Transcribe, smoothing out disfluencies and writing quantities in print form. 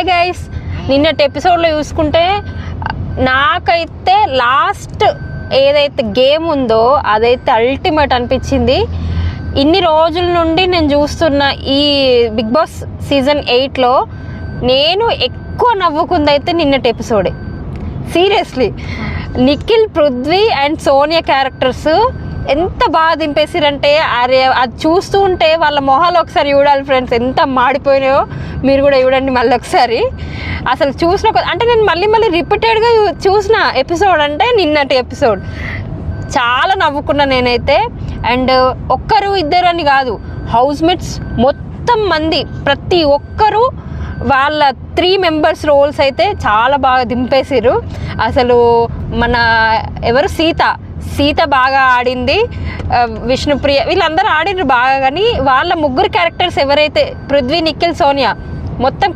Hi guys, నిన్నటి ఎపిసోడ్లో చూసుకుంటే నాకైతే లాస్ట్ ఏదైతే గేమ్ ఉందో అదైతే అల్టిమేట్ అనిపించింది. ఇన్ని రోజుల నుండి నేను చూస్తున్న ఈ బిగ్ బాస్ సీజన్ 8లో నేను ఎక్కువ నవ్వుకుందైతే నిన్నటి ఎపిసోడే. Seriously Nikhil, Prithvi and Sonia characters ఎంత బాగా దింపేసిరంటే అరే అది చూస్తూ ఉంటే వాళ్ళ మొహాలు ఒకసారి చూడాలి ఫ్రెండ్స్, ఎంత మాడిపోయినాయో మీరు కూడా చూడండి మళ్ళీ ఒకసారి. అసలు చూసిన అంటే నేను మళ్ళీ రిపీటెడ్గా చూసిన ఎపిసోడ్ అంటే నిన్నటి ఎపిసోడ్. చాలా నవ్వుకున్నా నేనైతే. అండ్ ఒక్కరు ఇద్దరు అని కాదు, హౌస్ మేట్స్ మొత్తం మంది ప్రతి ఒక్కరూ వాళ్ళ 3 మెంబర్స్ రోల్స్ అయితే చాలా బాగా దింపేసిరు. అసలు మన ఎవరు సీత బాగా ఆడింది, విష్ణుప్రియ వీళ్ళందరూ ఆడినారు బాగా. కానీ వాళ్ళ ముగ్గురు క్యారెక్టర్స్ ఎవరైతే పృథ్వీ, నిఖిల్, సోనియా మొత్తం